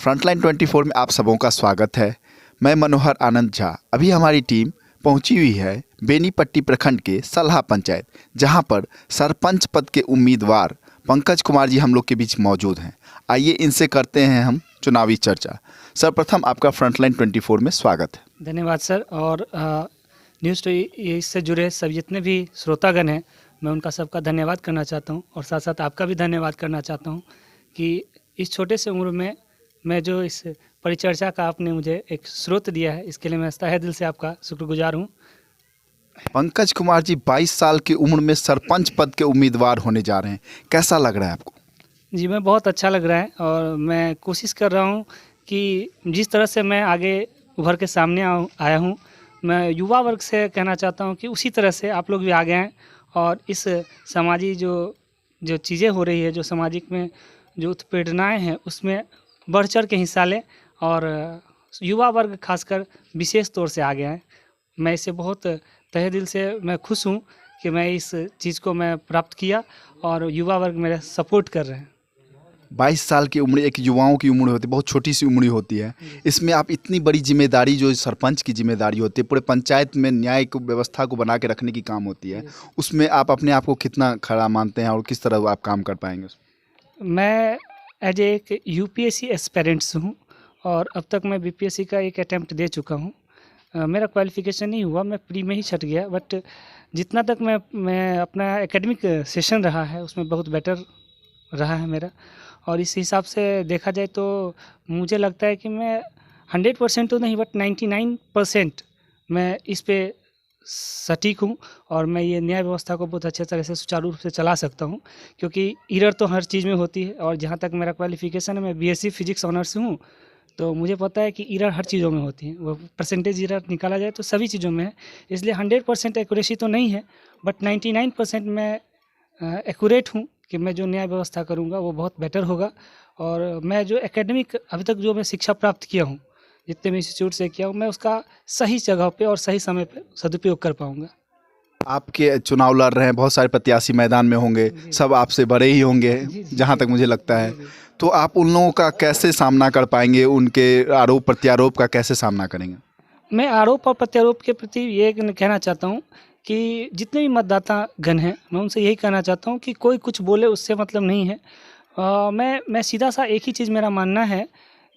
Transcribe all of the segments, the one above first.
Frontline 24 में आप सबों का स्वागत है। मैं मनोहर आनंद झा। अभी हमारी टीम पहुंची हुई है बेनीपट्टी प्रखंड के सलहा पंचायत, जहां पर सरपंच पद के उम्मीदवार पंकज कुमार जी हम लोग के बीच मौजूद हैं। आइए इनसे करते हैं हम चुनावी चर्चा। सर्वप्रथम आपका फ्रंटलाइन 24 में स्वागत है। धन्यवाद सर। और न्यूज़ इससे जुड़े सब जितने भी श्रोतागण हैं, मैं उनका सबका धन्यवाद करना चाहता हूं और साथ साथ आपका भी धन्यवाद करना चाहता हूं कि इस छोटे से उम्र में मैं जो इस परिचर्चा का आपने मुझे एक स्रोत दिया है, इसके लिए मैं तहे दिल से आपका शुक्रगुजार हूं। पंकज कुमार जी 22 साल की उम्र में सरपंच पद के उम्मीदवार होने जा रहे हैं, कैसा लग रहा है आपको? जी, मैं बहुत अच्छा लग रहा है और मैं कोशिश कर रहा हूं कि जिस तरह से मैं आगे उभर के सामने आया हूं, मैं युवा वर्ग से कहना चाहता हूं कि उसी तरह से आप लोग भी आगे आएँ और इस समाजी जो चीज़ें हो रही है, जो सामाजिक में जो उत्पीड़नाएँ हैं, उसमें बढ़ चढ़ के हिस्सा लें और युवा वर्ग खासकर विशेष तौर से आगे आएँ। मैं इससे बहुत तहे दिल से मैं खुश हूँ कि मैं इस चीज़ को मैं प्राप्त किया और युवा वर्ग मेरा सपोर्ट कर रहे हैं। 22 साल की उम्र एक युवाओं की उम्र होती है, बहुत छोटी सी उम्र होती है। इसमें आप इतनी बड़ी जिम्मेदारी, जो सरपंच की जिम्मेदारी होती है, पूरे पंचायत में न्याय को व्यवस्था को बना के रखने की काम होती है, उसमें आप अपने आप को कितना खड़ा मानते हैं और किस तरह आप काम कर पाएंगे उसमें? मैं एज एक यूपीएससी एस्पिरेंट्स हूँ और अब तक मैं बीपीएससी का एक अटैम्प्ट दे चुका हूँ। मेरा क्वालिफिकेशन नहीं हुआ, मैं प्री में ही छट गया, बट जितना तक मैं अपना एकेडमिक सेशन रहा है उसमें बहुत बेटर रहा है मेरा। और इस हिसाब से देखा जाए तो मुझे लगता है कि मैं 100% तो नहीं बट 99% मैं इस पे सटीक हूँ और मैं ये न्याय व्यवस्था को बहुत अच्छे तरह से सुचारू रूप से चला सकता हूँ, क्योंकि एरर तो हर चीज़ में होती है। और जहाँ तक मेरा क्वालिफिकेशन है, मैं बीएससी फिजिक्स ऑनर्स हूँ, तो मुझे पता है कि एरर हर चीज़ों में होती है। वो परसेंटेज एरर निकाला जाए तो सभी चीज़ों में है, इसलिए 100% एक्यूरेसी तो नहीं है, बट 99% मैं एक्यूरेट हूँ कि मैं जो न्याय व्यवस्था करूँगा वो बहुत बेटर होगा। और मैं जो एकेडमिक अभी तक जो मैं शिक्षा प्राप्त किया हूँ, जितने भी इंस्टीट्यूट से किया हूँ, मैं उसका सही जगह पे और सही समय पे सदुपयोग कर पाऊँगा। आपके चुनाव लड़ रहे हैं, बहुत सारे प्रत्याशी मैदान में होंगे, सब आपसे बड़े ही होंगे जहाँ तक मुझे लगता है, तो आप उन लोगों का कैसे सामना कर पाएंगे? उनके आरोप प्रत्यारोप का कैसे सामना करेंगे? मैं आरोप और प्रत्यारोप के प्रति ये कहना चाहता हूँ कि जितने भी मतदाता गण हैं, मैं उनसे यही कहना चाहता हूँ कि कोई कुछ बोले उससे मतलब नहीं है। मैं सीधा सा एक ही चीज़ मेरा मानना है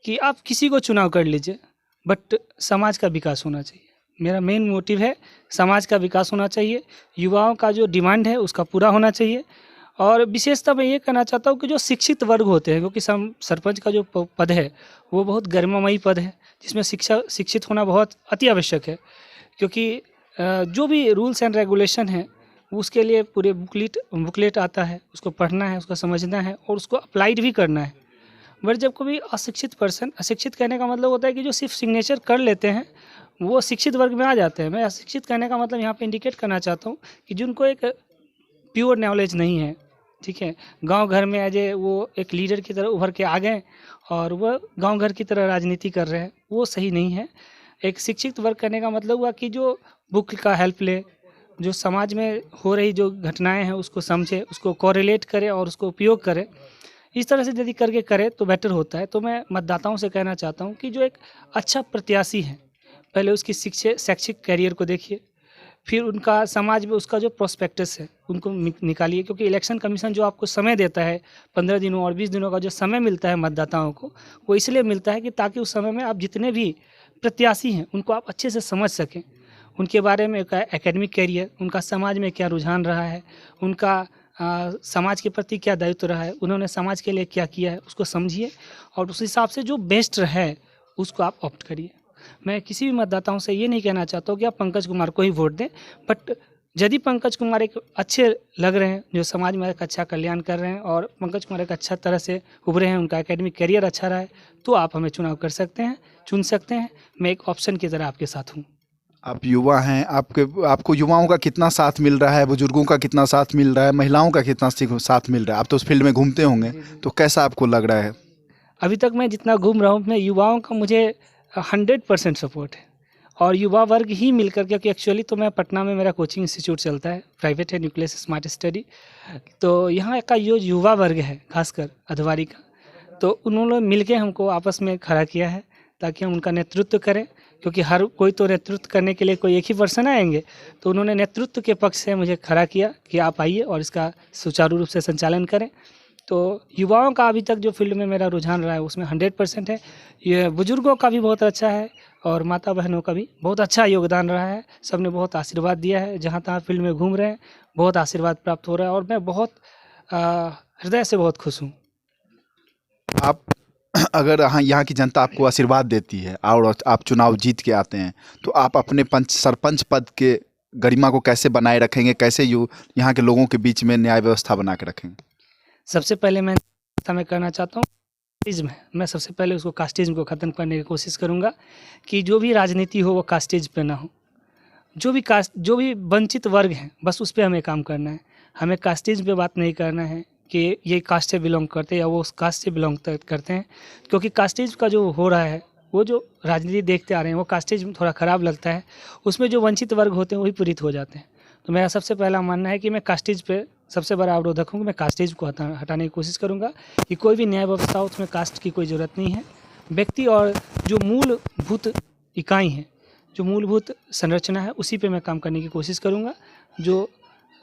कि आप किसी को चुनाव कर लीजिए, बट समाज का विकास होना चाहिए। मेरा मेन मोटिव है समाज का विकास होना चाहिए, युवाओं का जो डिमांड है उसका पूरा होना चाहिए। और विशेषतः मैं ये कहना चाहता हूँ कि जो शिक्षित वर्ग होते हैं, क्योंकि सरपंच का जो पद है वो बहुत गरिमामयी पद है, जिसमें शिक्षित होना बहुत अति आवश्यक है, क्योंकि जो भी रूल्स एंड रेगुलेशन है उसके लिए पूरे बुकलेट आता है, उसको पढ़ना है, उसको समझना है और उसको अप्लाइड भी करना है। बट जब कभी अशिक्षित पर्सन, अशिक्षित कहने का मतलब होता है कि जो सिर्फ सिग्नेचर कर लेते हैं वो शिक्षित वर्ग में आ जाते हैं। मैं अशिक्षित कहने का मतलब यहाँ पे इंडिकेट करना चाहता हूँ कि जिनको एक प्योर नॉलेज नहीं है, ठीक है, गांव घर में एज वो एक लीडर की तरह उभर के आ गए और वह गांव घर की तरह राजनीति कर रहे हैं, वो सही नहीं है। एक शिक्षित वर्ग करने का मतलब हुआ कि जो बुक का हेल्प ले, जो समाज में हो रही जो घटनाएं हैं उसको समझे, उसको कोरिलेट करे और उसको उपयोग करे। इस तरह से यदि करके करे तो बेटर होता है। तो मैं मतदाताओं से कहना चाहता हूँ कि जो एक अच्छा प्रत्याशी है, पहले उसकी शैक्षिक कैरियर को देखिए, फिर उनका समाज में उसका जो प्रोस्पेक्टस है उनको निकालिए, क्योंकि इलेक्शन कमीशन जो आपको समय देता है 15 दिनों और 20 दिनों का जो समय मिलता है मतदाताओं को, वो इसलिए मिलता है कि ताकि उस समय में आप जितने भी प्रत्याशी हैं उनको आप अच्छे से समझ सकें, उनके बारे में एकेडमिक कैरियर, उनका समाज में क्या रुझान रहा है, उनका समाज के प्रति क्या दायित्व रहा है, उन्होंने समाज के लिए क्या किया है, उसको समझिए और उस हिसाब से जो बेस्ट है उसको आप ऑप्ट करिए। मैं किसी भी मतदाताओं से ये नहीं कहना चाहता हूँ कि आप पंकज कुमार को ही वोट दें, बट यदि पंकज कुमार एक अच्छे लग रहे हैं, जो समाज में एक अच्छा कल्याण कर रहे हैं और पंकज कुमार एक अच्छा तरह से उभरे हैं, उनका एकेडमिक करियर अच्छा रहा है, तो आप हमें चुनाव कर सकते हैं, चुन सकते हैं। मैं एक ऑप्शन की तरह आपके साथ हूँ। आप युवा हैं, आपको युवाओं का कितना साथ मिल रहा है, बुजुर्गों का कितना साथ मिल रहा है, महिलाओं का कितना साथ मिल रहा है? आप तो उस फील्ड में घूमते होंगे, तो कैसा आपको लग रहा है? अभी तक मैं जितना घूम रहा हूँ, मैं युवाओं का मुझे 100% सपोर्ट है और युवा वर्ग ही मिलकर, क्योंकि एक्चुअली तो मैं पटना में मेरा कोचिंग इंस्टीट्यूट चलता है, प्राइवेट है, न्यूक्लियस स्मार्ट स्टडी। तो यहाँ का जो युवा वर्ग है, खासकर अधवारी का, तो उन्होंने मिलके हमको आपस में खड़ा किया है ताकि हम उनका नेतृत्व करें, क्योंकि हर कोई तो नेतृत्व करने के लिए कोई एक ही पर्सन आएंगे। तो उन्होंने नेतृत्व के पक्ष से मुझे खड़ा किया कि आप आइए और इसका सुचारू रूप से संचालन करें। तो युवाओं का अभी तक जो फील्ड में मेरा रुझान रहा है उसमें 100% है। ये बुजुर्गों का भी बहुत अच्छा है और माता बहनों का भी बहुत अच्छा योगदान रहा है। सबने बहुत आशीर्वाद दिया है, जहाँ तहाँ फील्ड में घूम रहे हैं बहुत आशीर्वाद प्राप्त हो रहा है और मैं बहुत हृदय से बहुत खुश हूँ। आप अगर यहाँ की जनता आपको आशीर्वाद देती है और आप चुनाव जीत के आते हैं, तो आप अपने सरपंच पद के गरिमा को कैसे बनाए रखेंगे, कैसे यहाँ के लोगों के बीच में न्याय व्यवस्था बना के रखेंगे? सबसे पहले मैं करना चाहता हूँ कास्टिज्म है। मैं सबसे पहले उसको कास्टिज्म को ख़त्म करने की कोशिश करूँगा कि जो भी राजनीति हो वो कास्टिज्म पे ना हो। जो भी वंचित वर्ग हैं बस उस पर हमें काम करना है। हमें कास्टिज्म पे बात नहीं करना है कि ये कास्ट से बिलोंग करते हैं या वो उस कास्ट से बिलोंग करते हैं, क्योंकि कास्टिज्म का जो हो रहा है वो जो राजनीति देखते आ रहे हैं वो कास्टिज्म थोड़ा ख़राब लगता है। उसमें जो वंचित वर्ग होते हैं वही पीड़ित हो जाते हैं। तो मेरा सबसे पहला मानना है कि मैं कास्टिज्म पे सबसे बड़ा अवरोधक हूँ। मैं कास्टिज्म को हटाने की कोशिश करूँगा कि कोई भी न्याय व्यवस्था हो उसमें कास्ट की कोई ज़रूरत नहीं है। व्यक्ति और जो मूलभूत इकाई है, जो मूलभूत संरचना है, उसी पे मैं काम करने की कोशिश करूँगा। जो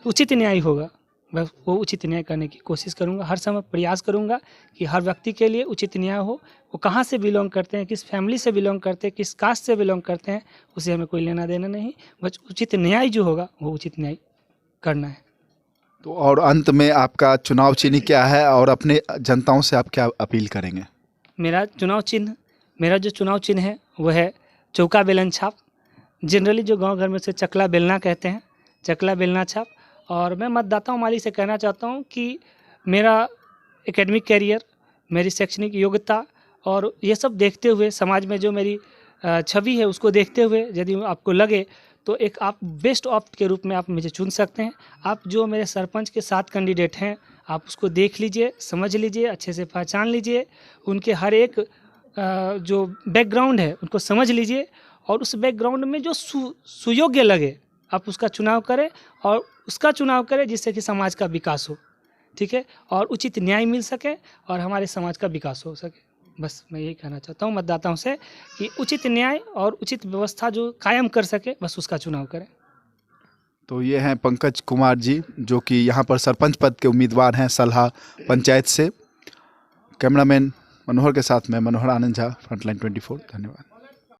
उचित न्याय होगा मैं वो उचित न्याय करने की कोशिश करूँगा। हर समय प्रयास करूँगा कि हर व्यक्ति के लिए उचित न्याय हो। वो कहाँ से बिलोंग करते हैं, किस फैमिली से बिलोंग करते हैं, किस कास्ट से बिलोंग करते हैं, उसे हमें कोई लेना देना नहीं। बस उचित न्याय जो होगा वो उचित न्याय करना है। तो और अंत में आपका चुनाव चिन्ह क्या है और अपने जनताओं से आप क्या अपील करेंगे? मेरा जो चुनाव चिन्ह है वह है चौका बेलन छाप। जनरली जो गांव घर में से चकला बेलना कहते हैं, चकला बेलना छाप। और मैं मतदाताओं मालिक से कहना चाहता हूं कि मेरा एकेडमिक कैरियर, मेरी शैक्षणिक योग्यता और ये सब देखते हुए, समाज में जो मेरी छवि है उसको देखते हुए यदि आपको लगे तो एक आप बेस्ट ऑप्ट के रूप में आप मुझे चुन सकते हैं। आप जो मेरे सरपंच के 7 कैंडिडेट हैं आप उसको देख लीजिए, समझ लीजिए, अच्छे से पहचान लीजिए, उनके हर एक जो बैकग्राउंड है उनको समझ लीजिए और उस बैकग्राउंड में जो सुयोग्य लगे आप उसका चुनाव करें और उसका चुनाव करें जिससे कि समाज का विकास हो, ठीक है, और उचित न्याय मिल सके और हमारे समाज का विकास हो सके। बस मैं यही कहना चाहता हूँ मतदाताओं से कि उचित न्याय और उचित व्यवस्था जो कायम कर सके बस उसका चुनाव करें। तो ये हैं पंकज कुमार जी, जो कि यहाँ पर सरपंच पद के उम्मीदवार हैं सलहा पंचायत से। कैमरामैन मनोहर के साथ मैं मनोहर आनंद झा, फ्रंटलाइन 24। धन्यवाद।